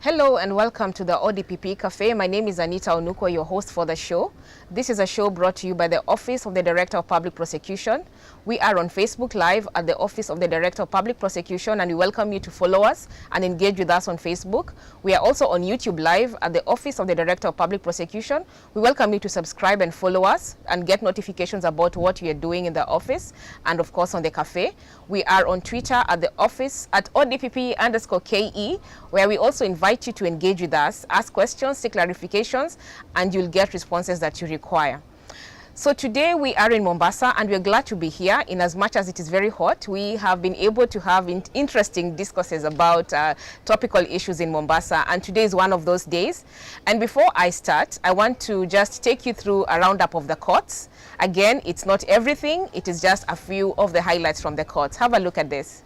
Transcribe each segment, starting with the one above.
Hello and welcome to the ODPP Café. My name is Anita Onuko, your host for the show. This is a show brought to you by the Office of the Director of Public Prosecution. We are on Facebook Live at the Office of the Director of Public Prosecution, and we welcome you to follow us and engage with us on Facebook. We are also on YouTube Live at the Office of the Director of Public Prosecution. We welcome you to subscribe and follow us and get notifications about what we are doing in the office and of course on the Café. We are on Twitter at the office at ODPP_KE, where we also invite you to engage with us, ask questions, seek clarifications, and you'll get responses that you require. So today we are in Mombasa and we're glad to be here. In as much as it is very hot, we have been able to have interesting discussions about topical issues in Mombasa, and today is one of those days. And before I start, I want to just take you through a roundup of the courts. Again, it's not everything, it is just a few of the highlights from the courts. Have a look at this.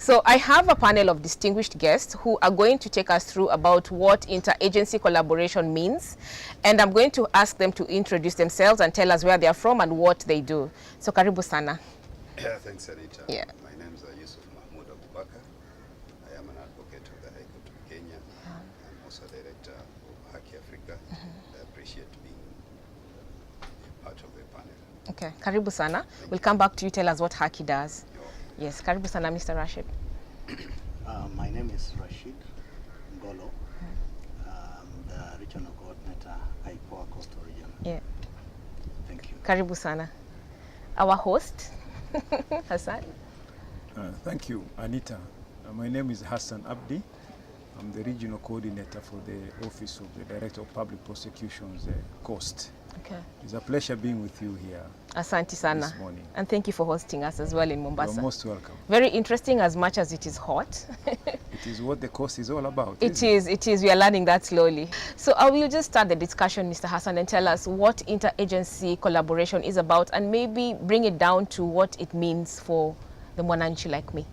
So I have a panel of distinguished guests who are going to take us through about what interagency collaboration means, and I'm going to ask them to introduce themselves and tell us where they are from and what they do. So karibu sana. Thanks, Anita. Yeah. My name is Yusuf Mahmoud Abubakar. I am an advocate of the High Court of Kenya. I'm also director of Haki Africa. I appreciate being a part of the panel. Okay, karibu sana. We'll come back to you, tell us what Haki does. Yes, karibu sana, Mr. Rashid. My name is Rashid Ngolo. I'm the regional coordinator, IPOA Coastal Region. Yeah. Thank you. Karibu sana. Our host, Hassan. Thank you, Anita. My name is Hassan Abdi. I'm the regional coordinator for the Office of the Director of Public Prosecutions, Coast. Okay. It's a pleasure being with you here. Asante sana. This morning. And thank you for hosting us as well in Mombasa. You're most welcome. Very interesting as much as it is hot. It is what the coast is all about. It is. We are learning that slowly. So I will just start the discussion, Mr. Hassan, and tell us what interagency collaboration is about and maybe bring it down to what it means for the Mwananchi like me.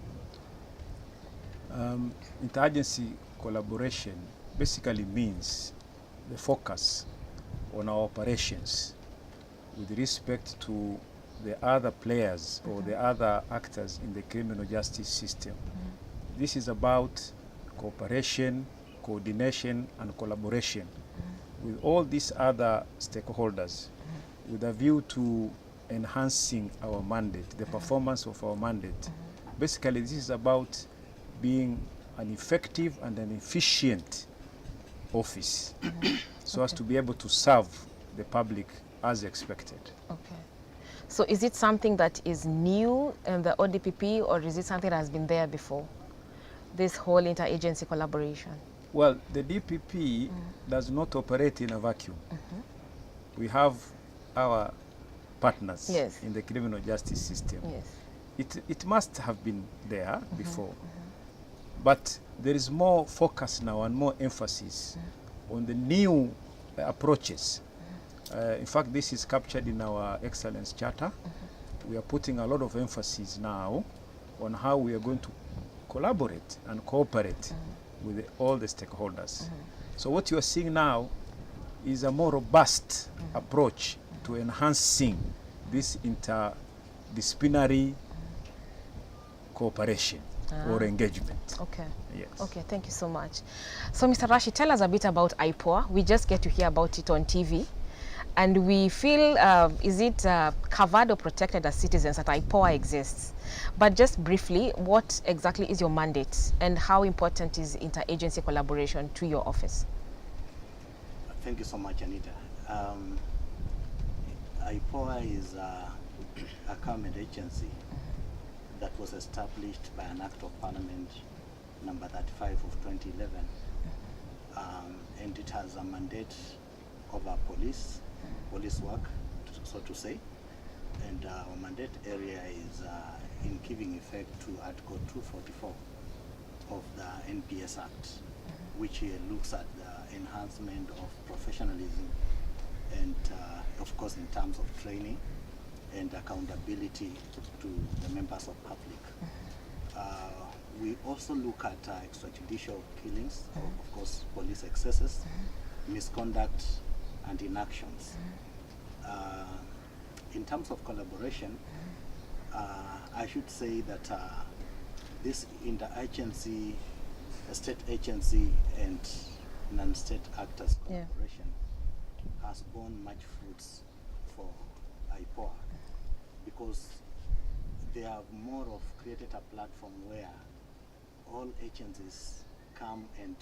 Interagency collaboration basically means the focus on our operations with respect to the other players or the other actors in the criminal justice system. This is about cooperation, coordination and collaboration with all these other stakeholders with a view to enhancing our mandate, the performance of our mandate. Basically, this is about being an effective and an efficient office so as to be able to serve the public as expected. Okay. So is it something that is new in the ODPP, or is it something that has been there before, this whole interagency collaboration? Well, the DPP does not operate in a vacuum. We have our partners Yes. in the criminal justice system. Yes. It must have been there before, but there is more focus now and more emphasis on the new approaches. In fact, this is captured in our Excellence Charter. We are putting a lot of emphasis now on how we are going to collaborate and cooperate with all the stakeholders. So what you are seeing now is a more robust approach to enhancing this interdisciplinary cooperation or engagement. Okay. Yes. Okay, thank you so much. So Mr. Rashid, tell us a bit about IPOA. We just get to hear about it on TV. And we feel, is it covered or protected as citizens that IPOA exists? But just briefly, what exactly is your mandate and how important is interagency collaboration to your office? Thank you so much, Anita. IPOA is a government agency that was established by an Act of Parliament number 35 of 2011. And it has a mandate over police work, so to say. And our mandate area is in giving effect to Article 244 of the NPS Act, which looks at the enhancement of professionalism and, of course, in terms of training and accountability to the members of public. We also look at extrajudicial killings, of course, police excesses, misconduct, and inactions. In terms of collaboration, I should say that this interagency, state agency, and non-state actors collaboration has borne much fruits for IPOA, because they have more of created a platform where all agencies come and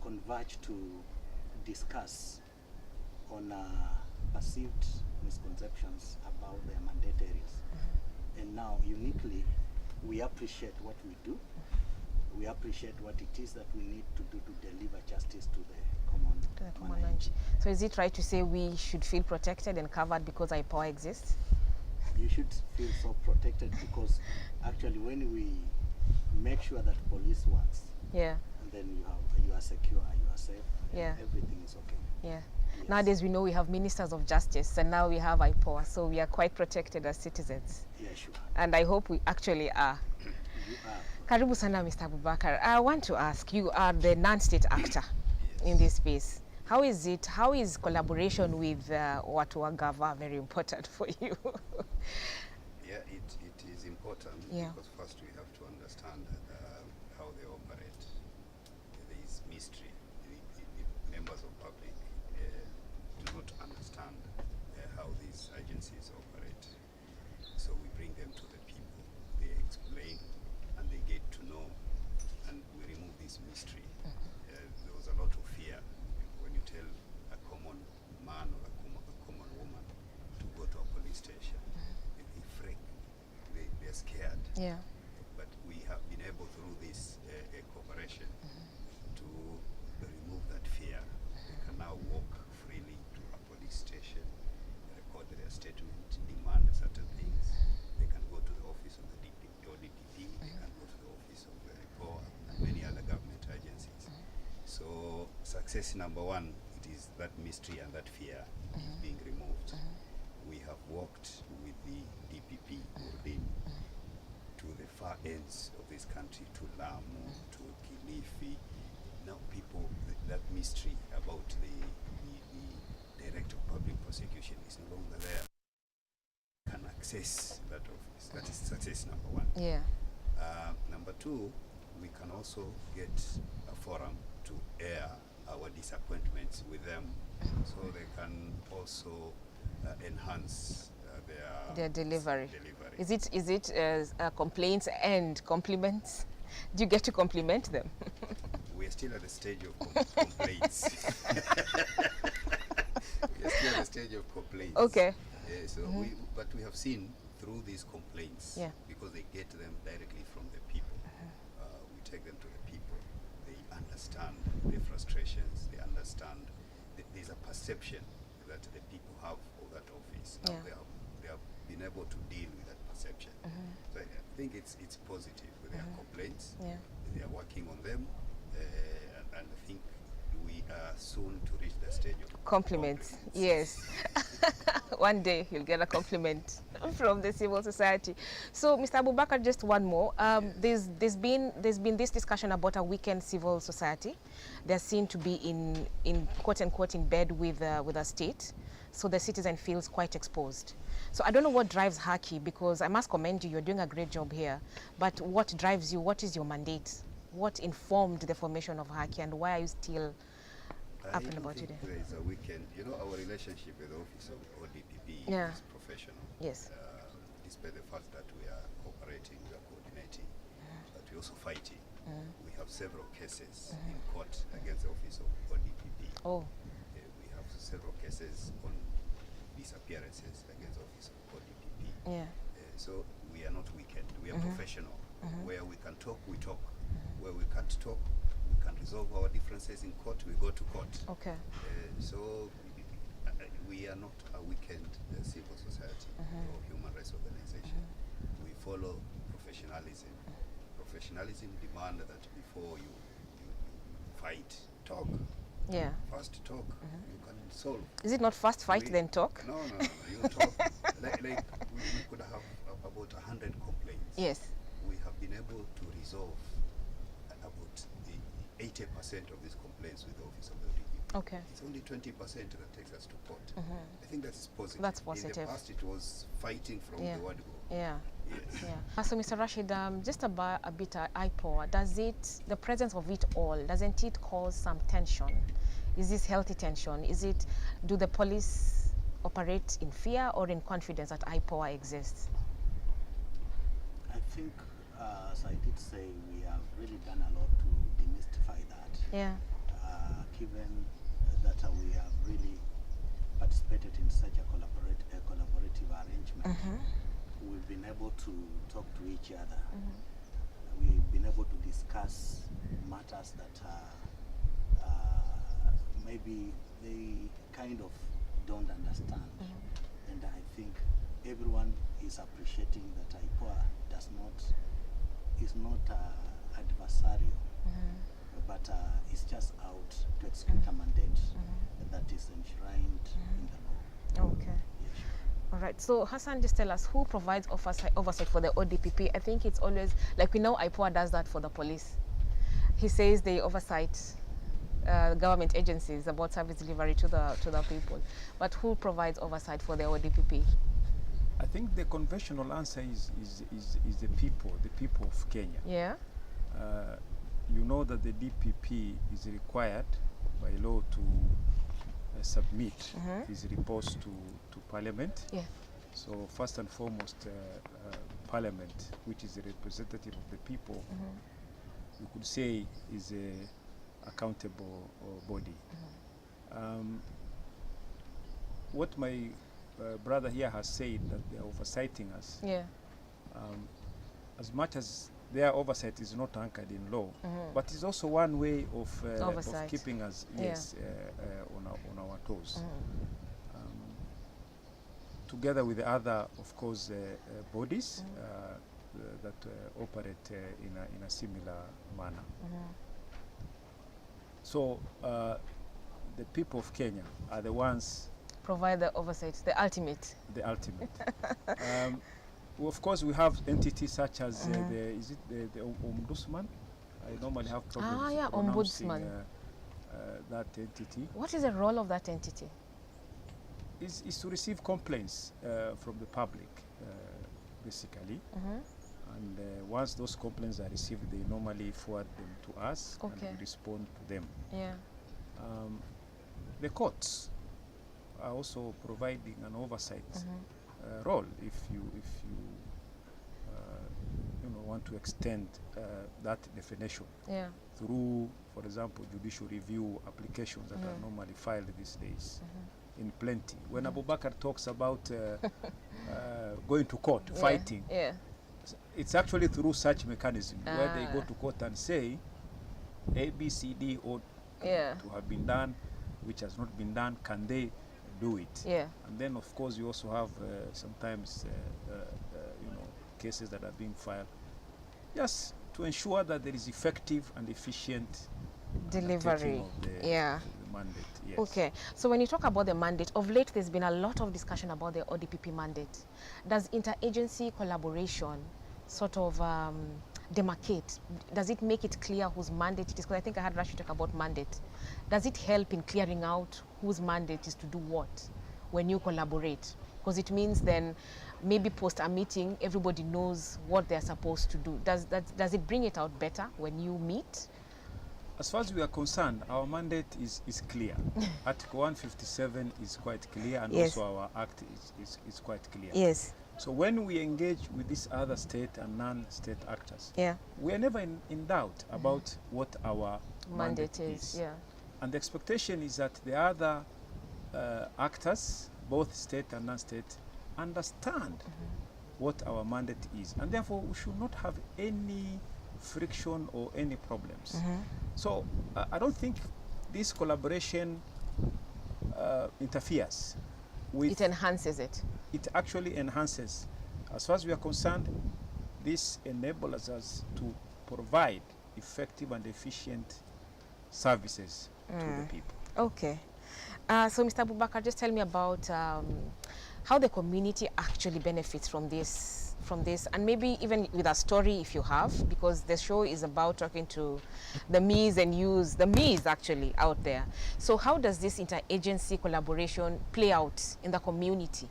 converge to discuss on perceived misconceptions about their mandate areas. And now, uniquely, we appreciate what we do. We appreciate what it is that we need to do to deliver justice to the common man. So is it right to say we should feel protected and covered because IPOA exists? You should feel so protected, because actually when we make sure that police works, and then you are secure, you are safe, everything is okay. Yes. Nowadays we know we have ministers of justice, and now we have IPOA, so we are quite protected as citizens. Yeah, sure. And I hope we actually are. You are. Karibu sana, Mr. Abubakar. I want to ask, you are the non-state actor in this space. How is collaboration with Watu wa Gava very important for you? Yeah, it is important, because first we have to understand how they operate. There is mystery. The members of public do not understand how these agencies operate. So we bring them to the people. They explain and they get to know, and we remove this mystery. There was a lot of fear when you tell a common man or a common woman to go to a police station. They freak. They're scared. Yeah. But we have been able through this cooperation to remove that fear. They can now walk freely to a police station, record their statement, demand certain things. They can go to the office of the ODPP, they can go to the office of the IPOA and many other government agencies. So success number one, it is that mystery and that fear is being removed. We have worked with the DPP to the far ends of this country, to Lamu, to Kilifi. Now people, that mystery about the Director of Public Prosecution is no longer there. Can access that office. That is success number one. Yeah. Number two, we can also get a forum to air our disappointments with them, so they can also enhance their delivery. delivery. Is it complaints and compliments? Do you get to compliment them? We are still at the stage of complaints. We are still at the stage of complaints. Okay. So but we have seen through these complaints, because they get them directly from the people. We take them to the people. They understand the frustrations. They understand there's a perception that the people have of that office. Now they have been able to deal with that perception. So I think it's positive with their complaints. They are working on them, and I think we are soon to reach the stage of compliments. Yes. One day you'll get a compliment from the civil society. So, Mr. Abubakar, just one more. There's been this discussion about a weakened civil society. They're seen to be in quote unquote in bed with a state, so the citizen feels quite exposed. So I don't know what drives Haki, because I must commend you. You're doing a great job here. But what drives you? What is your mandate? What informed the formation of Haki, and why are you still up and about today? There is a weekend. You know, our relationship with the office of ODPP is professional. Yes. Despite the fact that we are cooperating, we are coordinating, but we're also fighting. We have several cases in court against the office of ODPP. Oh. We have several cases on disappearances against the office of ODPP. Yeah. So we are not weekend. We are professional. Where we can talk, we talk. Where we can't talk, we can resolve our differences in court, we go to court. Okay. So we are not a weekend civil society or human rights organization. We follow professionalism. Professionalism demands that before you fight, talk. Yeah. First talk, you can solve. Is it not first fight then talk? No, you talk. like we could have about 100 complaints. Yes. We have been able to resolve about 80% of these complaints with the office of the ODPP. Okay. It's only 20% that takes us to court. I think that is positive. That's positive. In the past, it was fighting from the word go. Yeah. Yes. Yeah. So, Mr. Rashid, just about a bit IPOA, the presence of it all, doesn't it cause some tension? Is this healthy tension? Do the police operate in fear or in confidence that IPOA exists? I think, as I did say, we have really done a lot to demystify that. Yeah. Given that we have really participated in such a collaborative arrangement, we've been able to talk to each other. We've been able to discuss matters that maybe they kind of don't understand. And I think everyone is appreciating that IPOA is not adversarial, but it's just out to execute a mandate that is enshrined in the law. Okay. Yeah, sure. All right. So, Hassan, just tell us who provides oversight for the ODPP. I think it's always, like we know IPOA does that for the police. He says they oversight government agencies about service delivery to the people. But who provides oversight for the ODPP? I think the conventional answer is the people of Kenya. Yeah. You know that the DPP is required by law to submit his reports to Parliament. Yeah. So first and foremost, Parliament, which is the representative of the people, you could say is a accountable body. What my brother here has said, that they are oversighting us. Yeah. As much as their oversight is not anchored in law, but it's also one way of keeping us on our toes. Together with the other, of course, bodies that operate in a similar manner. So the people of Kenya are the ones Provide the oversight, the ultimate. The ultimate. Of course, we have entities such as the Ombudsman. I normally have problems pronouncing Ombudsman. That entity. What is the role of that entity? Is to receive complaints from the public, basically, And once those complaints are received, they normally forward them to us, and we respond to them. Yeah. The courts are also providing an oversight role if you want to extend that definition through, for example, judicial review applications that are normally filed these days in plenty. When Abubakar talks about going to court, fighting, it's actually through such mechanism where they go to court and say A, B, C, D ought to have been done, which has not been done. Can they do it? And then, of course, you also have sometimes cases that are being filed just to ensure that there is effective and efficient delivery of the mandate. Yes. Okay, so when you talk about the mandate, of late there's been a lot of discussion about the ODPP mandate. Does interagency collaboration sort of demarcate? Does it make it clear whose mandate it is? Because I think I had Rashid talk about mandate. Does it help in clearing out whose mandate is to do what when you collaborate? Because it means then maybe post a meeting, everybody knows what they're supposed to do. Does it bring it out better when you meet? As far as we are concerned, our mandate is clear. Article 157 is quite clear, and also our act is quite clear. Yes. So when we engage with these other state and non-state actors, we are never in doubt about what our mandate is. Yeah. And the expectation is that the other actors, both state and non-state, understand what our mandate is, and therefore we should not have any friction or any problems. So I don't think this collaboration interferes with... It enhances it. It actually enhances. As far as we are concerned, this enables us to provide effective and efficient services to the people. Okay. So Mr. Abubakar, just tell me about how the community actually benefits from this, and maybe even with a story if you have, because the show is about talking to the me's and you's, the me's actually out there. So how does this interagency collaboration play out in the community?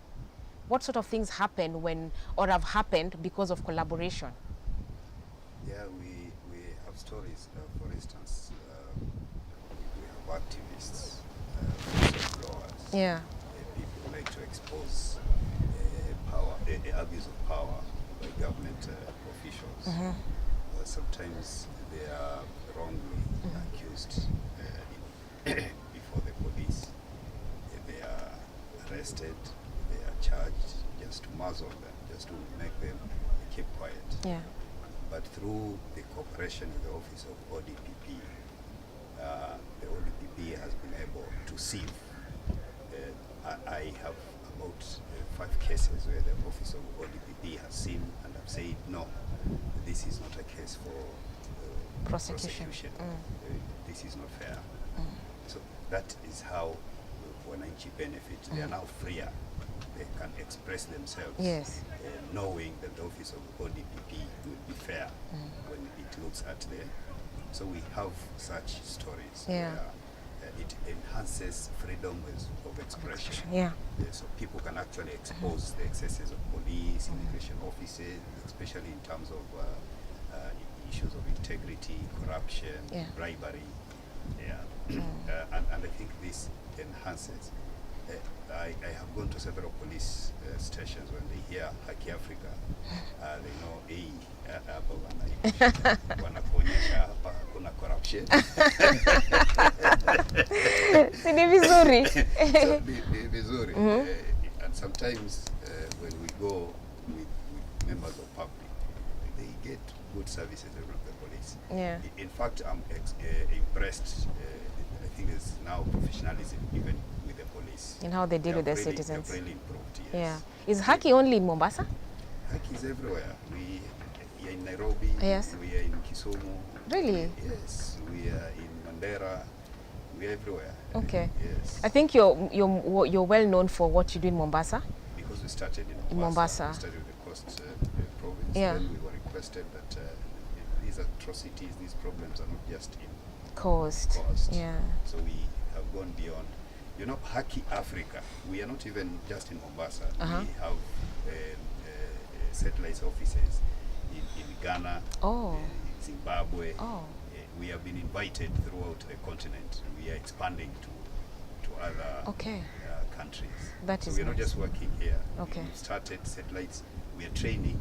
What sort of things happen when, or have happened because of collaboration? Yeah, we have stories. For instance, we have activists, whistleblowers. Yeah. People like to expose abuse of power by government officials. Sometimes they are wrongly accused before the police. They are arrested, they are charged just to muzzle them, just to make them keep quiet. Yeah. But through the cooperation with the Office of ODPP, the ODPP has been able to sieve. I have about 5 cases where the Office of ODPP has seen and have said, no, this is not a case for prosecution. This is not fair. So that is how wananchi benefit. They are now freer. They can express themselves, knowing that the Office of ODPP will be fair when it looks at them. So we have such stories where it enhances freedom of expression. So people can actually expose the excesses of police, immigration officers, especially in terms of issues of integrity, corruption, bribery. And I think this enhances. I have gone to several police stations. When they hear Haki Africa, they know, hapa wanakuonyesha hapa kuna corruption. Si ni vizuri. So, ni vizuri. And sometimes when we go with members of public, they get good services from the police. In fact, I'm impressed. I think there's now professionalism even with the police. In how they deal with their citizens. They've really improved, yes. Is Haki only in Mombasa? Haki is everywhere. We are in Nairobi. We are in Kisumu. Really? Yes. We are in Mandera. We are everywhere. Okay. Yes. I think you're well known for what you do in Mombasa. Because we started in Mombasa. We started with the coast province. Then we were requested that these atrocities, these problems are not just in coast. So we have gone beyond. You know, Haki Africa, we are not even just in Mombasa. We have satellite offices in Ghana, Zimbabwe. We have been invited throughout the continent. We are expanding to other countries. That so is we're not nice. just working here. Okay. We've started satellites. We are training.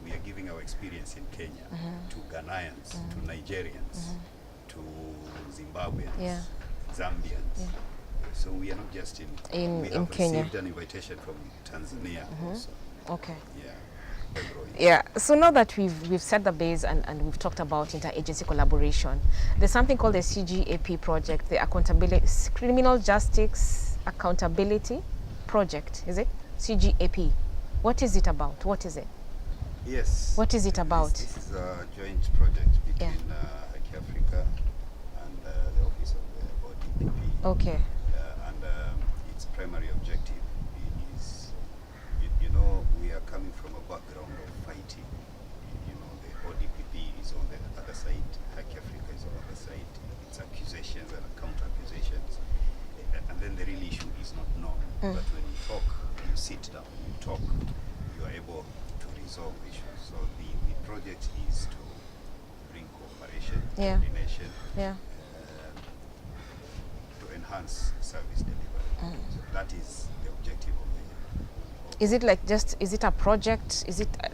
We are giving our experience in Kenya to Ghanaians, to Nigerians, to Zimbabweans, Zambians. So we are not just we have Kenya. received an invitation from Tanzania also. Okay. Yeah. Yeah, so now that we've set the base and we've talked about interagency collaboration, there's something called the CGAP project, the Criminal Justice Accountability Project, is it? CGAP. What is it about? What is it? Yes. What is it about? This is a joint project between Haki Africa and the Office of the ODPP. Okay. And its primary objective is, you know, we are coming from a background of fighting. You know, the ODPP is on the other side, Haki Africa is on the other side. It's accusations and counter-accusations. And then the real issue is not known. But when you talk, you sit down, you talk, you are able to resolve issues. So the project is to bring cooperation, coordination, to enhance service delivery. So that is the objective of the Is it like is it a project?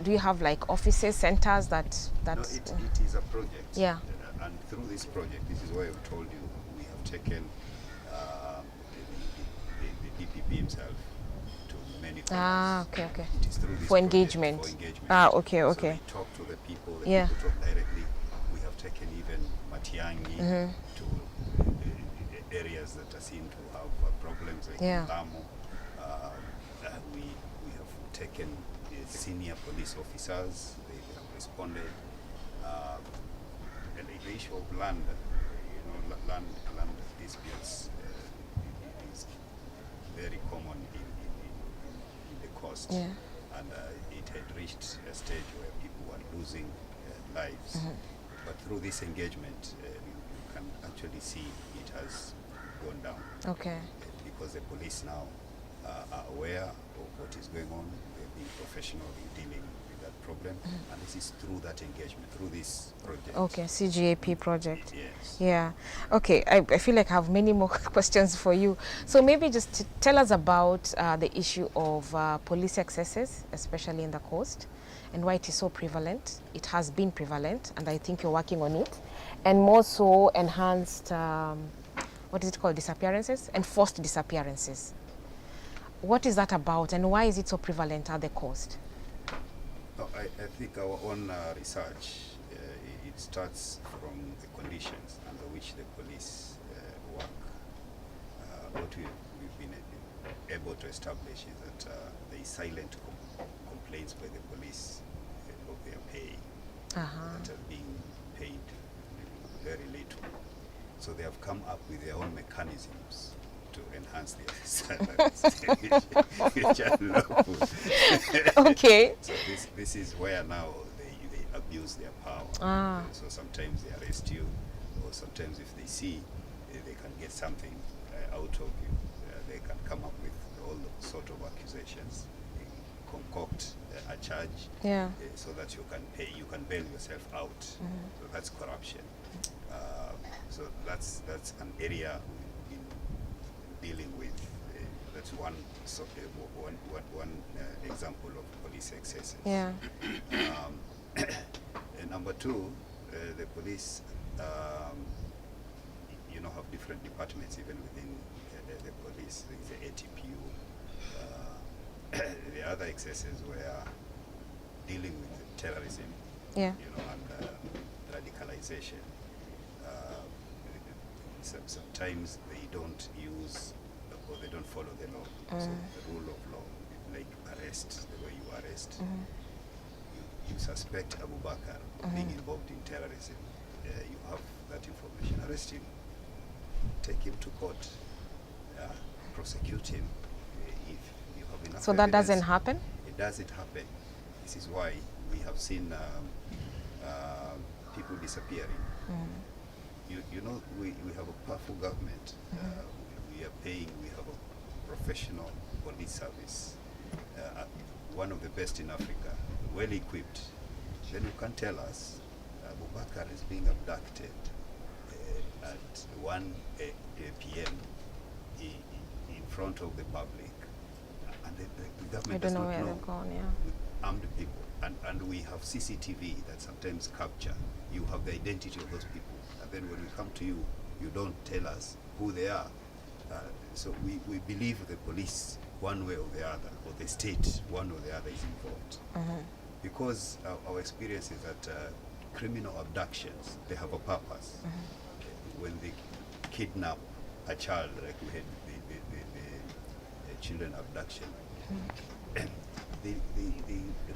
Do you have like offices, centers that? No, it is a project. Yeah. And through this project, this is why I've told you, we have taken the DPP himself to many places. Okay. It is through this For project, engagement. For engagement. Okay. So we talk to the people talk directly. We have taken even Matiangi to areas that are seen to have problems like Lamu. We have taken senior police officers, they have responded. And the issue of land, land disputes is very common in the coast. And it had reached a stage where people were losing lives. But through this engagement, you can actually see it has gone down. Okay. Because the police now are aware of what is going on. They're being professional in dealing with that problem. And this is through that engagement, through this project. Okay, CGAP project. Yes. Yeah. Okay, I feel like I have many more questions for you. So maybe just tell us about the issue of police excesses, especially in the coast, and why it is so prevalent. It has been prevalent, and I think you're working on it. And more so enhanced, what is it called, disappearances? Enforced disappearances. What is that about, and why is it so prevalent at the coast? I think our own research, it starts from the conditions under which the police work. What we've been able to establish is that there is silent complaints by the police of their pay, that are being paid very little. So they have come up with their own mechanisms to enhance their salaries, which are lawful. Okay. So this is where now they abuse their power. So sometimes they arrest you, or sometimes if they see they can get something out of you, they can come up with all sort of accusations, concoct a charge, so that you can pay, you can bail yourself out. So that's corruption. So that's an area we've been dealing with. That's one example of police excesses. Yeah. And number two, the police, have different departments even within the police. There is the ATPU. The other excesses were dealing with terrorism, and radicalization. Sometimes they don't use or they don't follow the law. So the rule of law, like arrest, the way you arrest. You suspect Abu Bakr being involved in terrorism. You have that information. Arrest him. Take him to court. Prosecute him. If you have enough So that evidence. doesn't happen? It doesn't happen. This is why we have seen people disappearing. We have a powerful government. We are paying, we have a professional police service, one of the best in Africa. well equipped, then you can tell us Abubakar is being abducted at 1 p.m. In front of the public, and the government does not know. I don't know where they've gone, yeah. With armed people, and we have CCTV that sometimes capture. You have the identity of those people, and then when we come to you, you don't tell us who they are. So we believe the police, one way or the other, or the state, one or the other, is involved. Because our experience is that criminal abductions, they have a purpose. When they kidnap a child, like we had the children abduction, they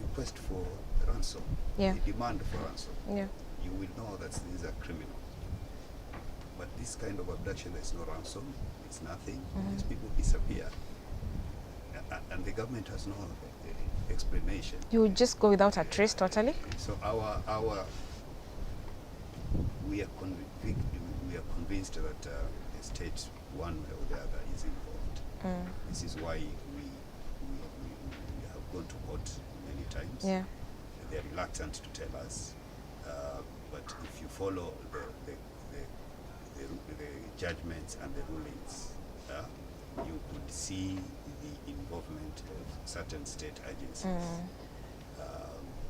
request for ransom. They demand for ransom. You will know that these are criminal. But this kind of abduction, there's no ransom, it's nothing. These people disappear. And the government has no explanation. You would just go without a trace totally? So we are convinced that the state, one way or the other, is involved. This is why we have gone to court many times. They are reluctant to tell us, but if you follow the judgments and the rulings, you could see the involvement of certain state agencies.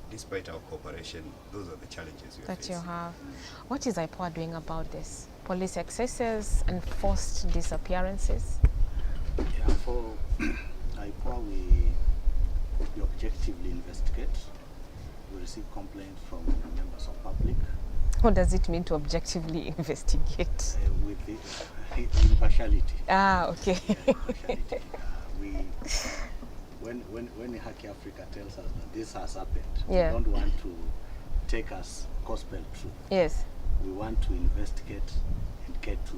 Despite our cooperation, those are the challenges we are facing. You have. What is IPOA doing about this? Police excesses and forced disappearances? Yeah, for IPOA, we objectively investigate. We receive complaints from members of public. What does it mean to objectively investigate? With the impartiality. Okay. Impartiality. When Haki Africa tells us that this has happened, we don't want to take as gospel truth. Yes. We want to investigate and get to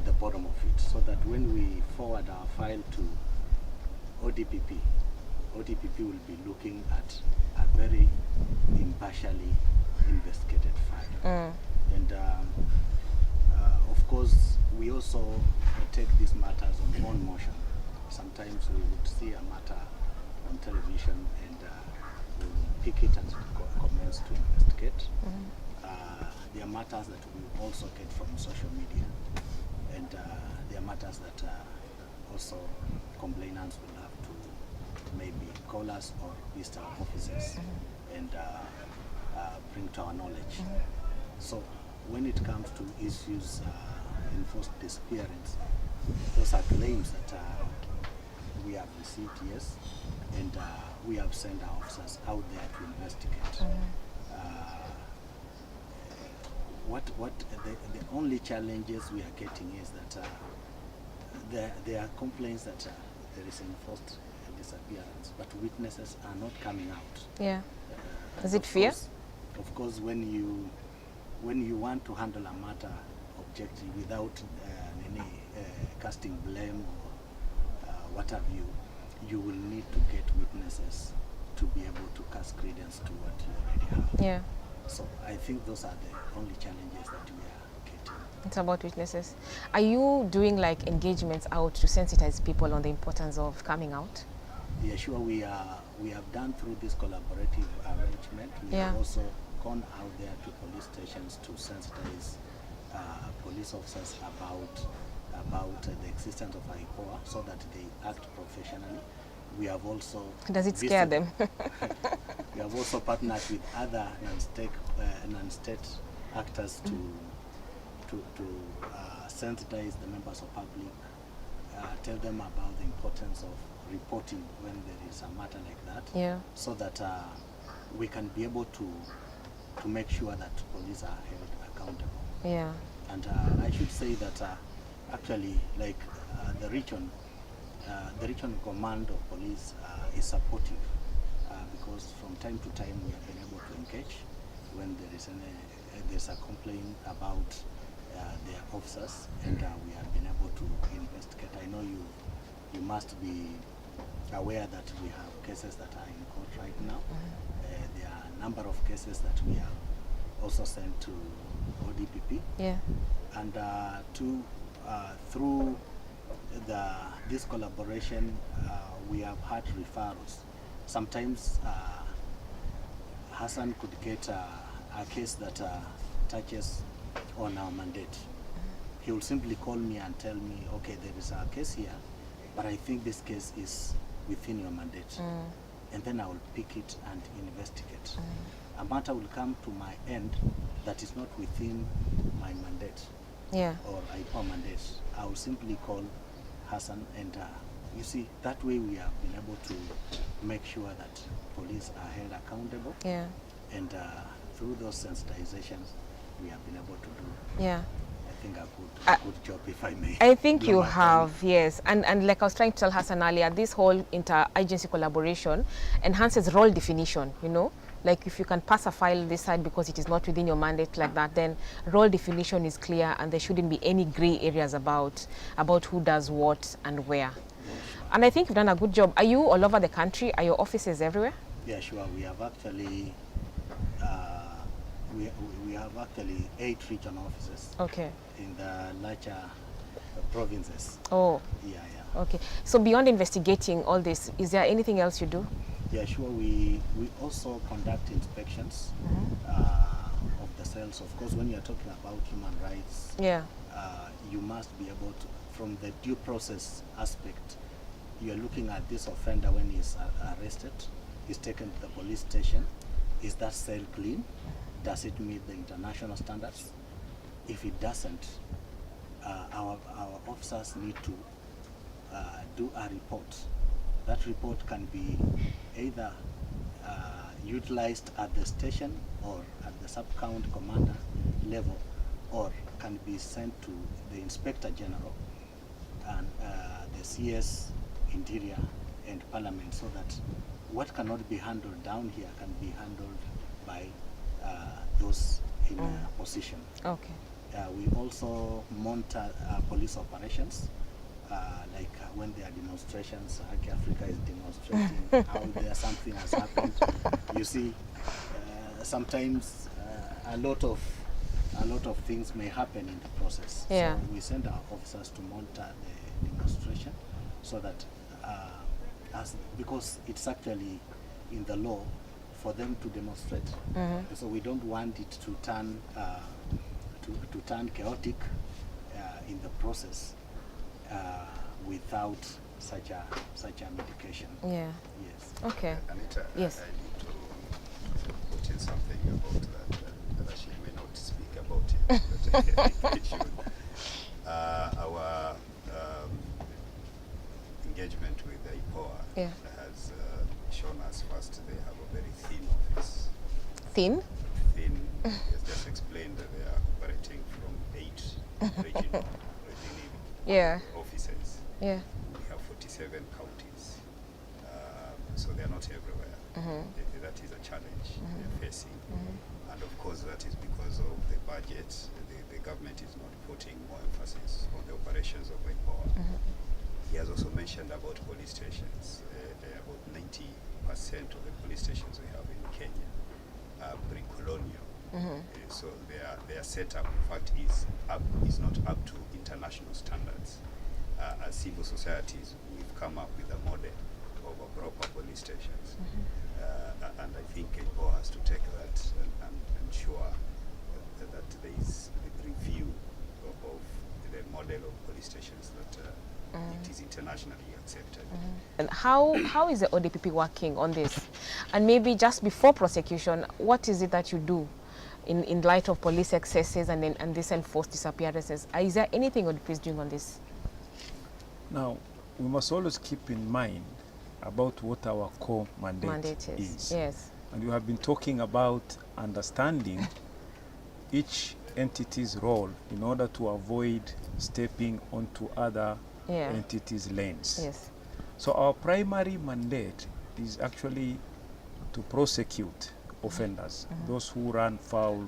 the bottom of it, so that when we forward our file to ODPP will be looking at a very impartially investigated file. And of course, we also take these matters on own motion. Sometimes we would see a matter on television and we will pick it and commence to investigate. There are matters that we also get from social media, and there are matters that also complainants will have to maybe call us or visit our offices and bring to our knowledge. So when it comes to issues enforced disappearance, those are claims that we have received, yes, and we have sent our officers out there to investigate. The only challenges we are getting is that there are complaints that there is enforced disappearance, but witnesses are not coming out. Is it fear? Of course, when you want to handle a matter objectively without any casting blame or what have you, you will need to get witnesses to be able to cast credence to what you already have. So I think those are the only challenges that we are getting. It's about witnesses. Are you doing like engagements out to sensitize people on the importance of coming out? Yeah, sure. We have done through this collaborative arrangement. We have also gone out there to police stations to sensitize police officers about the existence of IPOA, so that they act professionally. We have also... Does it scare them? We have also partnered with other non-state actors to sensitize the members of public, tell them about the importance of reporting when there is a matter like that, so that we can be able to make sure that police are held accountable. And I should say that actually, like the region command of police is supportive, because from time to time we have been able to engage when there's a complaint about their officers, and we have been able to investigate. I know you must be aware that we have cases that are in court right now. There are a number of cases that we have also sent to ODPP. And through this collaboration, we have had referrals. Sometimes Hassan could get a case that touches on our mandate. He will simply call me and tell me, okay, there is a case here, but I think this case is within your mandate. And then I will pick it and investigate. A matter will come to my end that is not within my mandate or IPOA mandate. I will simply call Hassan, and you see, that way we have been able to make sure that police are held accountable. And through those sensitizations, we have been able to do, I think, a good job, if I may. I think you have, yes. And like I was trying to tell Hassan earlier, this whole interagency collaboration enhances role definition, you know? Like if you can pass a file this side because it is not within your mandate like that, then role definition is clear and there shouldn't be any gray areas about who does what and where. And I think you've done a good job. Are you all over the country? Are your offices everywhere? Yeah, sure. We have actually we have actually 8 regional offices. Okay. In the larger provinces. Oh. Yeah. Okay. So beyond investigating all this, is there anything else you do? Yeah, sure. We also conduct inspections of the cells. Of course, when you are talking about human rights, you must be able to, from the due process aspect, you are looking at this offender when he's arrested, he's taken to the police station. Is that cell clean? Does it meet the international standards? If it doesn't, our officers need to do a report. That report can be either utilized at the station or at the sub-count commander level, or can be sent to the Inspector General and the CS, Interior, and Parliament, so that what cannot be handled down here can be handled by those in position. Okay. We also monitor police operations, like when there are demonstrations. Haki Africa is demonstrating how there something has happened. You see, sometimes a lot of things may happen in the process. So we send our officers to monitor the demonstration, so that because it's actually in the law for them to demonstrate. So we don't want it to turn to turn chaotic in the process without such a medication. Yeah. Yes. Okay. Anita, Yes. I need to put in something about that she may not speak about it, but I think it should. Our engagement with the IPOA has shown us first they have a very thin office. Thin? Thin. It's just explained that they are operating from 8 regional offices. Yeah. We have 47 counties, so they are not everywhere. That is a challenge they're facing. And of course that is because of the budget. The government is not putting more emphasis on the operations of IPOA. He has also mentioned about police stations. About 90% of the police stations we have in Kenya are pre-colonial. So their setup, in fact, is not up to international standards. As civil societies, we've come up with a model of a proper police stations. And I think IPOA has to take that and ensure that there is a review of the model of police stations that it is internationally accepted. And how is the ODPP working on this? And maybe just before prosecution, what is it that you do in light of police excesses and these enforced disappearances? Is there anything ODPP is doing on this? Now, we must always keep in mind about what our core mandate is. Yes. And we have been talking about understanding each entity's role in order to avoid stepping onto other entities' lanes. Yes. So our primary mandate is actually to prosecute offenders, those who run foul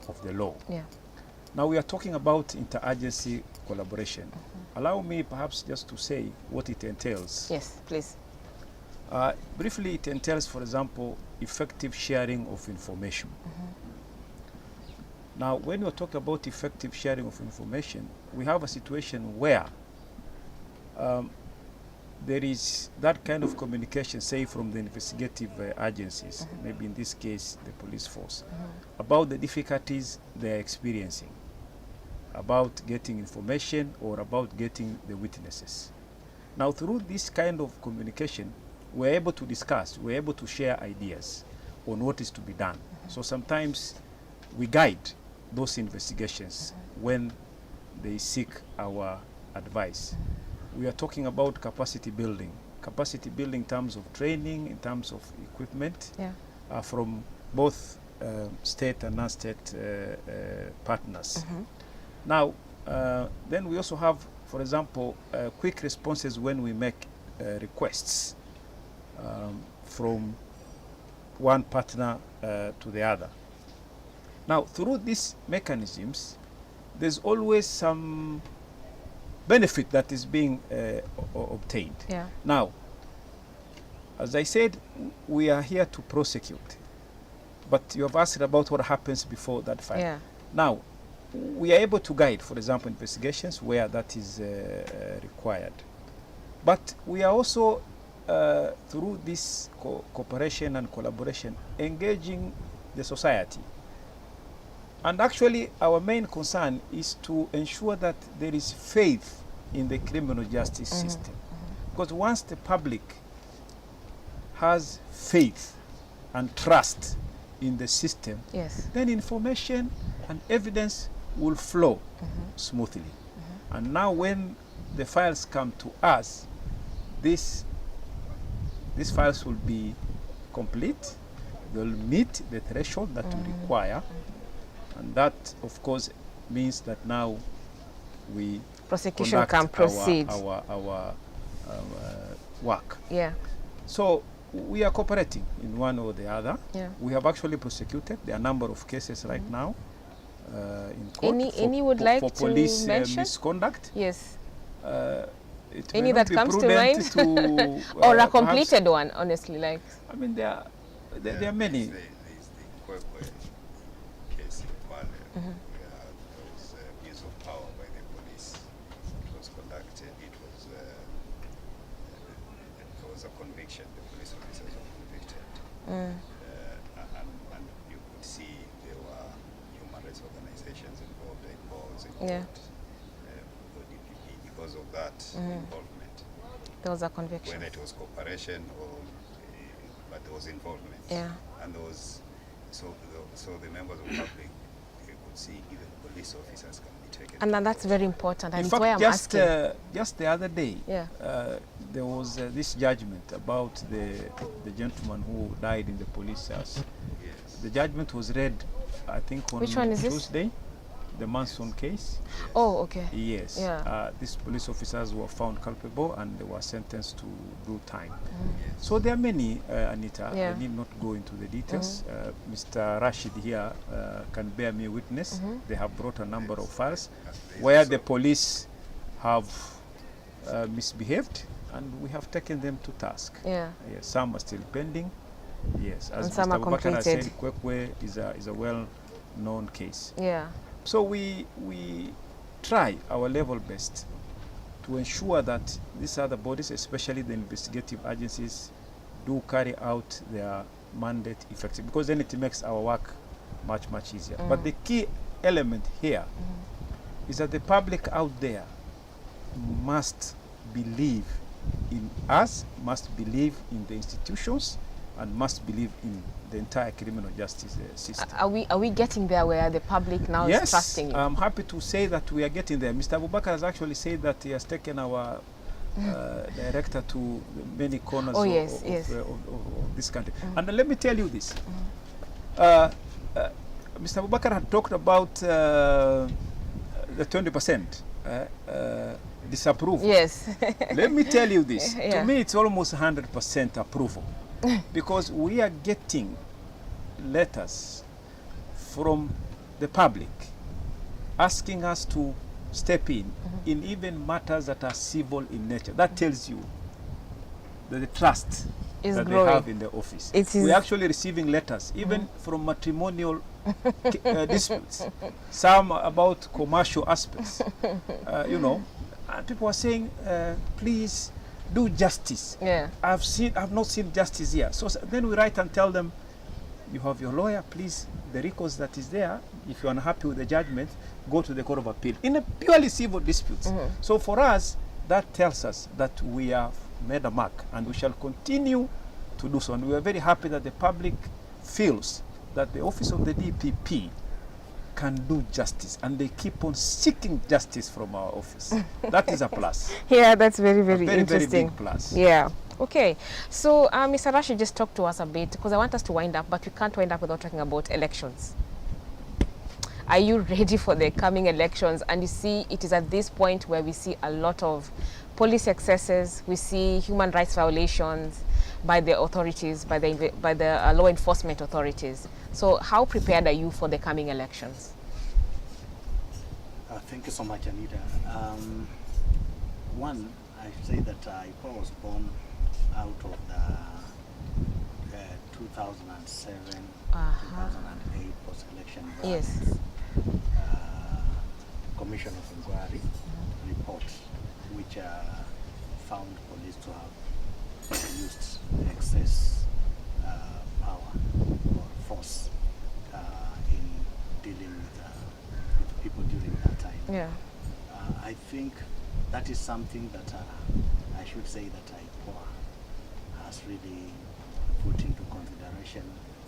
of the law. Yeah. Now we are talking about interagency collaboration. Allow me perhaps just to say what it entails. Yes, please. Briefly, it entails, for example, effective sharing of information. Now, when we talk about effective sharing of information, we have a situation where there is that kind of communication, say from the investigative agencies, maybe in this case the police force, about the difficulties they're experiencing, about getting information or about getting the witnesses. Now, through this kind of communication, we're able to discuss, we're able to share ideas on what is to be done. So sometimes we guide those investigations when they seek our advice. We are talking about capacity building in terms of training, in terms of equipment, from both state and non-state partners. Now, then we also have, for example, quick responses when we make requests from one partner to the other. Now, through these mechanisms, there's always some benefit that is being obtained. Now, as I said, we are here to prosecute, but you have asked about what happens before that file. Now, we are able to guide, for example, investigations where that is required. But we are also, through this cooperation and collaboration, engaging the society. And actually, our main concern is to ensure that there is faith in the criminal justice system. Because once the public has faith and trust in the system, then information and evidence will flow smoothly. And now when the files come to us, these files will be complete, they'll meet the threshold that we require, and that of course means that now we prosecution can proceed our work. So we are cooperating in one or the other. We have actually prosecuted. There are a number of cases right now in court any would like for to police mention? It misconduct. any that comes to mind? To, or a completed one, honestly, like. I mean, there are many. There's the Café case in Kwale, where there was abuse of power by the police. It was conducted. There was a conviction. The police officers were convicted, and you could see there were human rights organizations involved, ODPP. Because of that involvement, there was a conviction. whether it was cooperation or, but there was involvement. And there was, so the members of the public could see even police officers can be taken. And then that's very important. In And fact, why I'm asking. just the other day, there was this judgment about the gentleman who died in the police house. The judgment was read, I think, on Which one is Tuesday, the Manson case. Oh, okay. Yes. These police officers were found culpable and they were sentenced to do time. So there are many, Anita. I need not go into the details. Mr. Rashid here can bear me witness. They have brought a number of files where the police have misbehaved, and we have taken them to task. Some are still pending. Yes, as and Mr. Abubakar said, Kwekwe is a well-known case. So we try our level best to ensure that these other bodies, especially the investigative agencies, do carry out their mandate effectively, because then it makes our work much, much easier. But the key element here is that the public out there must believe in us, must believe in the institutions, and must believe in the entire criminal justice system. Are we getting there where the public now is trusting you? I'm happy to say that we are getting there. Mr. Abubakar has actually said that he has taken our director to many corners of this country. And let me tell you this. Mr. Abubakar had talked about the 20% disapproval. Let me tell you this. To me, it's almost 100% approval. Because we are getting letters from the public asking us to step in even matters that are civil in nature. That tells you that the trust that they have in the office. We're actually receiving letters, even from matrimonial disputes, some about commercial aspects, you know, and people are saying, please, do justice. Yeah. I've not seen justice here. So then we write and tell them, you have your lawyer, please, the records that is there, if you're unhappy with the judgment, go to the Court of Appeal in a purely civil disputes. So for us, that tells us that we have made a mark, and we shall continue to do so. And we are very happy that the public feels that the office of the DPP can do justice, and they keep on seeking justice from our office. That is a plus. Yeah, that's very, very, very interesting. Very big plus. Yeah. Okay. So, Mr. Rashid, just talk to us a bit, because I want us to wind up, but we can't wind up without talking about elections. Are you ready for the coming elections? And you see, it is at this point where we see a lot of police excesses, we see human rights violations by the authorities, by the law enforcement authorities. So how prepared are you for the coming elections? Thank you so much, Anita. One, I say that IPOA was born out of the 2007, 2008 post-election violence. Yes. Commission of Inquiry report, which found police to have used excess power or force in dealing with people during that time. Yeah. I think that is something that I should say that IPOA has really put into consideration,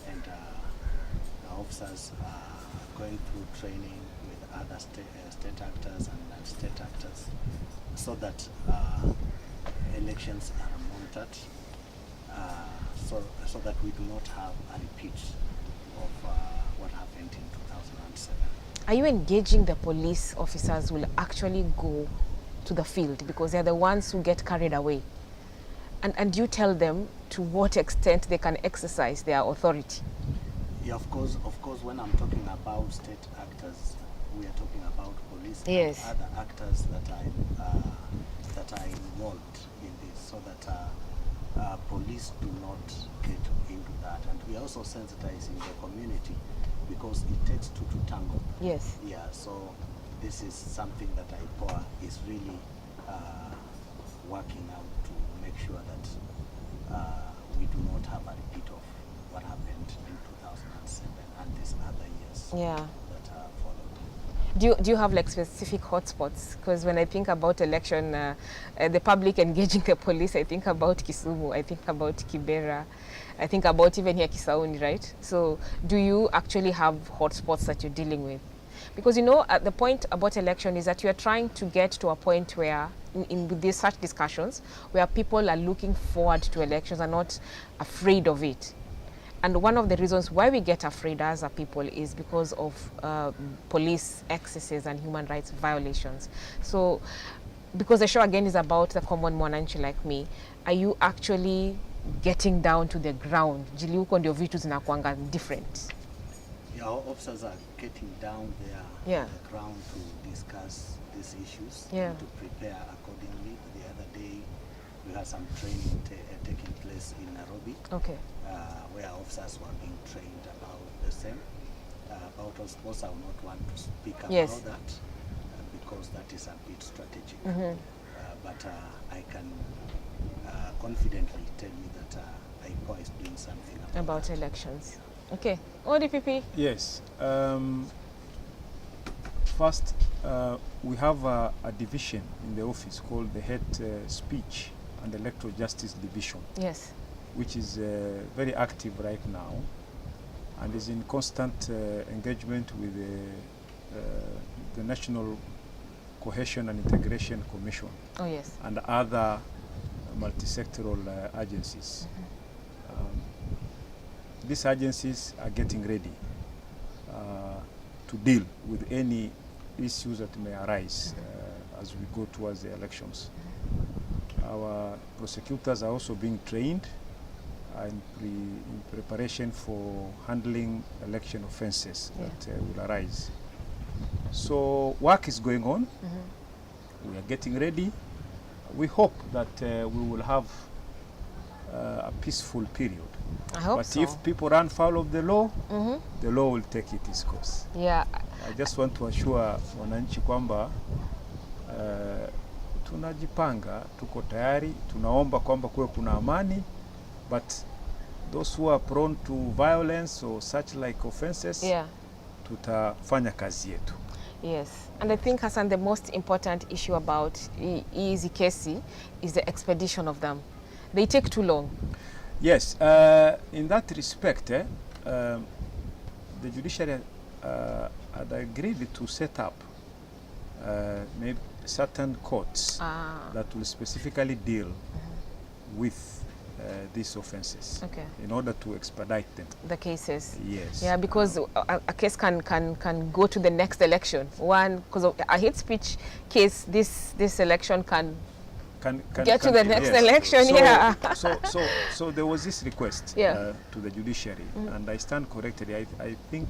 and the officers are going through training with other state actors and non-state actors, so that elections are monitored, so that we do not have a repeat of what happened in 2007. Are you engaging the police officers who will actually go to the field, because they're the ones who get carried away? And you tell them to what extent they can exercise their authority? Yeah, of course, when I'm talking about state actors, we are talking about police Yes. and other actors that are involved in this, so that police do not get into that. And we are also sensitizing the community, because it takes two to tango. Yes. Yeah, so this is something that IPOA is really working out to make sure that we do not have a repeat of what happened in 2007 and these other years Yeah. that followed. Do you have like specific hotspots? Because when I think about election, the public engaging the police, I think about Kisumu, I think about Kibera, I think about even here Kisauni, right? So do you actually have hotspots that you're dealing with? Because you know, the point about election is that you are trying to get to a point where in these such discussions, where people are looking forward to elections and not afraid of it. And one of the reasons why we get afraid as a people is because of police excesses and human rights violations. So, because the show again is about the common mwananchi like me, are you actually getting down to the ground? Jili huko ndio vitu zinakuanga different. Yeah, our officers are getting down there Yeah. on the ground to discuss these issues Yeah. and to prepare accordingly. The other day, we had some training taking place in Nairobi, Okay. where officers were being trained about the same. About us, of course, I will not want to speak about Yes. that because that is a bit strategic. But I can confidently tell you that IPOA is doing something About elections. Okay. ODPP. Yes. First, we have a division in the office called the Head Speech and Electoral Justice Division, Yes. which is very active right now and is in constant engagement with the National Cohesion and Integration Commission Oh, yes. and other multi-sectoral agencies. These agencies are getting ready to deal with any issues that may arise as we go towards the elections. Our prosecutors are also being trained in preparation for handling election offences that will arise. So work is going on. We are getting ready. We hope that we will have a peaceful period. I hope But so. if people run foul of the law, the law will take its course. Yeah. I just want to assure wananchi kwamba tunajipanga, tuko tayari, tunaomba kwamba kuwe kuna amani, but those who are prone to violence or such like offenses, tutafanya kazi yetu. Yes, and I think, Hassan, the most important issue about easy kesi is the expedition of them. They take too long. Yes, in that respect, the judiciary had agreed to set up maybe certain courts that will specifically deal with these offenses, in order to expedite them. The cases. Yes. Yeah, because a case can go to the next election. One, because of a hate speech case, this election can get to the next election. So there was this request to the judiciary, and I stand corrected. I think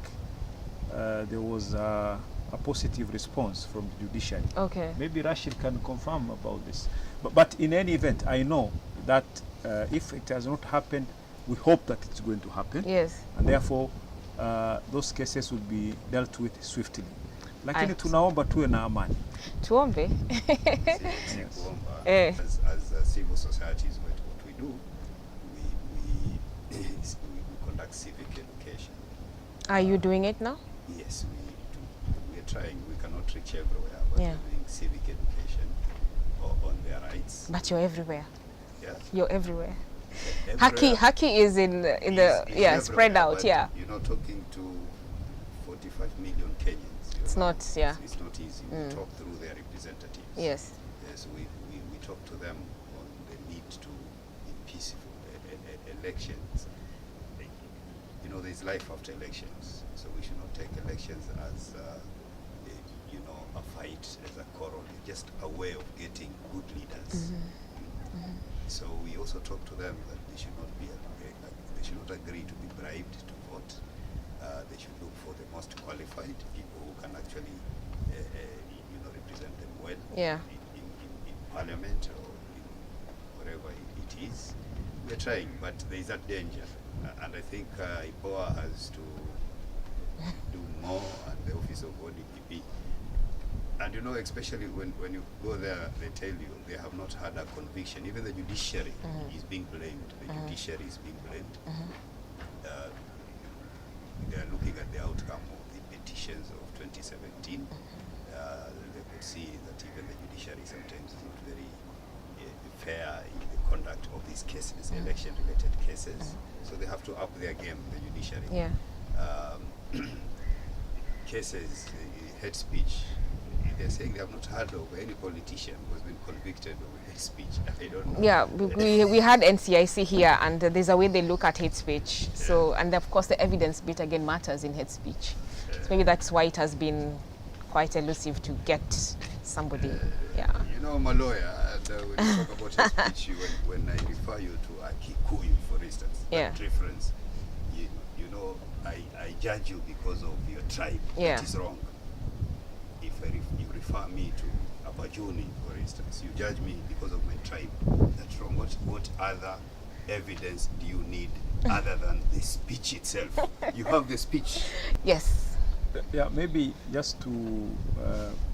there was a positive response from the judiciary. Okay. Maybe Rashid can confirm about this. But in any event, I know that if it has not happened, we hope that it's going to happen. Yes. And therefore, those cases will be dealt with swiftly. Lakini tunaomba tuwe na amani. Tuombe. As civil societies, what we do, we conduct civic education. Are you doing it now? Yes, we are trying. We cannot reach everywhere, but we're doing civic education on their rights. But you're everywhere. Yeah. You're everywhere. Haki is in the spread out. Yeah. You're not talking to 45 million Kenyans. It's not. Yeah. It's not easy. We talk through their representatives. Yes. Yes, we talk to them on the need to be peaceful elections. You know, there's life after elections, so we should not take elections as a fight, as a quarrel, just a way of getting good leaders. So we also talk to them that they should not agree to be bribed to vote. They should look for the most qualified people who can actually represent them well in parliament or in wherever it is. We're trying, but there is that danger, and I think IPOA has to do more, and the office of ODPP. And you know, especially when you go there, they tell you they have not had a conviction. Even the judiciary is being blamed. The judiciary is being blamed. They are looking at the outcome of the petitions of 2017. They could see that even the judiciary sometimes is not very fair in the conduct of these cases, election-related cases. So they have to up their game, the judiciary. Yeah. Cases, hate speech. They're saying they have not heard of any politician who has been convicted of hate speech. I don't know. Yeah, we had NCIC here, and there's a way they look at hate speech. So, and of course, the evidence bit again matters in hate speech. So maybe that's why it has been quite elusive to get somebody. You know, I'm a lawyer, and when you talk about hate speech, when I refer you to a Kikuyu, for instance, that reference, you know, I judge you because of your tribe. That is wrong. If you refer me to Abajuni, for instance, you judge me because of my tribe. That's wrong. What other evidence do you need other than the speech itself? You have the speech. Yes. Yeah, maybe just to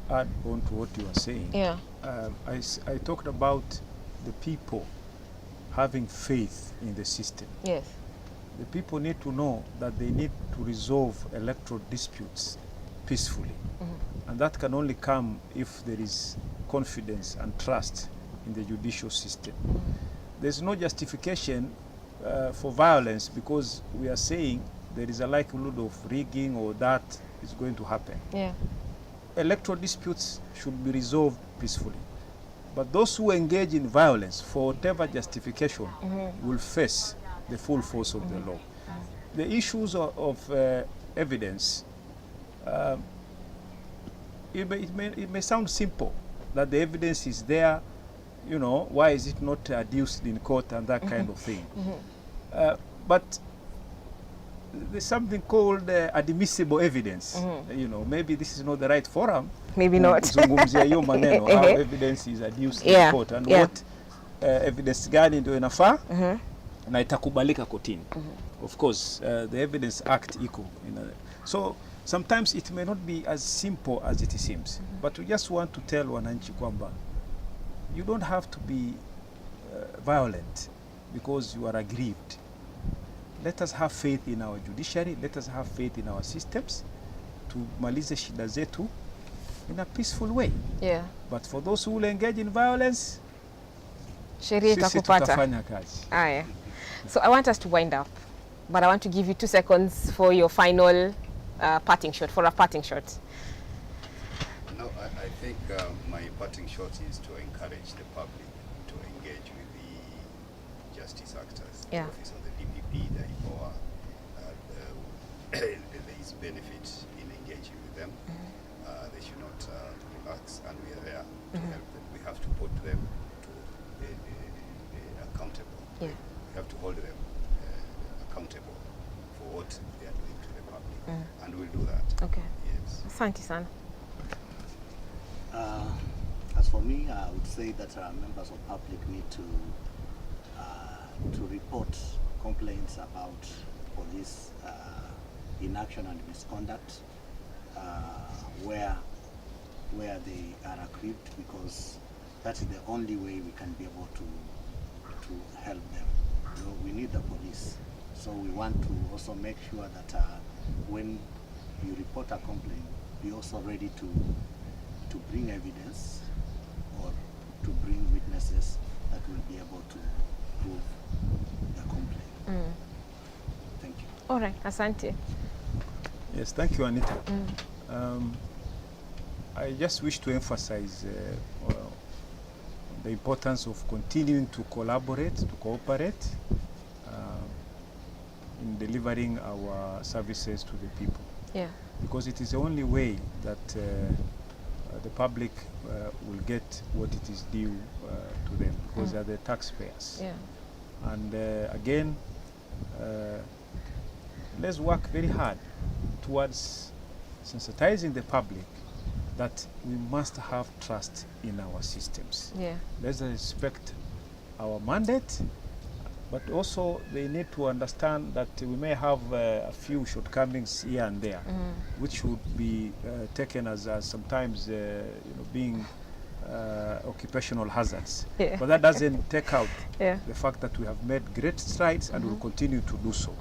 add on to what you are saying. Yeah. I talked about the people having faith in the system. Yes. The people need to know that they need to resolve electoral disputes peacefully. And that can only come if there is confidence and trust in the judicial system. There's no justification for violence because we are saying there is a likelihood of rigging or that is going to happen. Yeah. Electoral disputes should be resolved peacefully. But those who engage in violence for whatever justification will face the full force of the law. The issues of evidence, it may sound simple, that the evidence is there, you know, why is it not adduced in court and that kind of thing. But there's something called admissible evidence. You know, maybe this is not the right forum. Maybe not. Zungumzia hiyo maneno, how evidence is adduced in court and what evidence gani ndio inafaa na itakubalika kotini. Of course, the Evidence Act iko. So sometimes it may not be as simple as it seems, but we just want to tell wananchi kwamba you don't have to be violent because you are aggrieved. Let us have faith in our judiciary. Let us have faith in our systems to malize shida zetu in a peaceful way. Yeah. But for those who will engage in violence, sheria sisi itakupata. tutafanya kazi. Aya. So I want us to wind up, but I want to give you 2 seconds for your final parting shot, for a parting shot. No, I think my parting shot is to encourage the public to engage with the justice actors, Yeah. the office of the DPP, the IPOA. There is benefit in engaging with them. They should not relax, and we are there to help them. We have to put them to accountable. Yeah. We have to hold them accountable for what they are doing to the public, and we'll do that. Okay. Yes. Asante sana. As for me, I would say that members of public need to report complaints about police inaction and misconduct where they are aggrieved, because that is the only way we can be able to help them. You know, we need the police, so we want to also make sure that when you report a complaint, be also ready to bring evidence or to bring witnesses that will be able to prove the complaint. Thank you. All right, asante. Yes, thank you, Anita. I just wish to emphasize the importance of continuing to collaborate, to cooperate in delivering our services to the people. Yeah. Because it is the only way that the public will get what it is due to them, because they are the taxpayers. Yeah. And again, let's work very hard towards sensitizing the public that we must have trust in our systems. Yeah. Let's respect our mandate, but also they need to understand that we may have a few shortcomings here and there, which would be taken as sometimes being occupational hazards. Yeah. But that doesn't take out Yeah. the fact that we have made great strides and will continue to do so.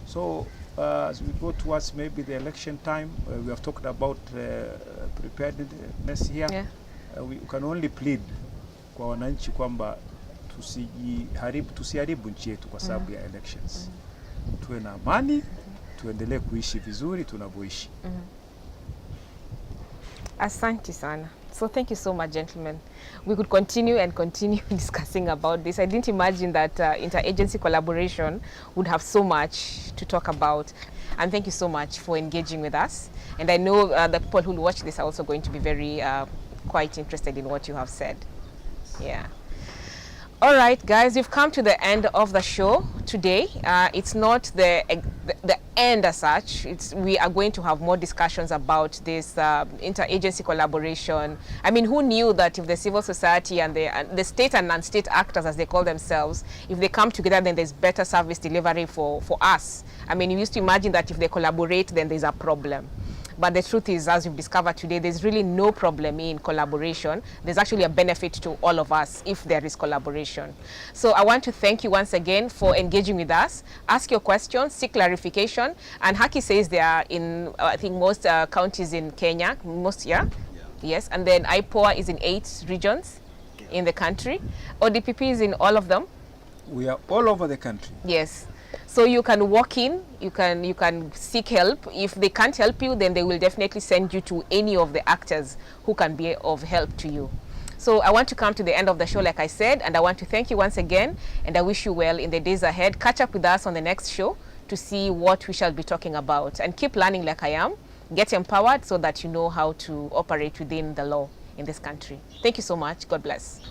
So as we go towards maybe the election time, we have talked about preparedness here. Yeah. We can only plead kwa wananchi kwamba tusiharibu nchi yetu kwa sababu ya elections. Tuwe na amani, tuendelee kuishi vizuri tunavyoishi. Asante sana. So thank you so much, gentlemen. We could continue and continue discussing about this. I didn't imagine that interagency collaboration would have so much to talk about. And thank you so much for engaging with us. And I know the people who will watch this are also going to be very quite interested in what you have said. Yeah. All right, guys, we've come to the end of the show today. It's not the end as such. We are going to have more discussions about this interagency collaboration. I mean, who knew that if the civil society and the state and non-state actors, as they call themselves, if they come together, then there's better service delivery for us. I mean, you used to imagine that if they collaborate, then there's a problem. But the truth is, as you've discovered today, there's really no problem in collaboration. There's actually a benefit to all of us if there is collaboration. So I want to thank you once again for engaging with us. Ask your questions, seek clarification. And Haki says they are in, I think, most counties in Kenya, most, yeah? Yes, and then IPOA is in 8 regions in the country. ODPP is in all of them. We are all over the country. Yes. So you can walk in, you can seek help. If they can't help you, then they will definitely send you to any of the actors who can be of help to you. So I want to come to the end of the show, like I said, and I want to thank you once again, and I wish you well in the days ahead. Catch up with us on the next show to see what we shall be talking about, and keep learning like I am. Get empowered so that you know how to operate within the law in this country. Thank you so much. God bless.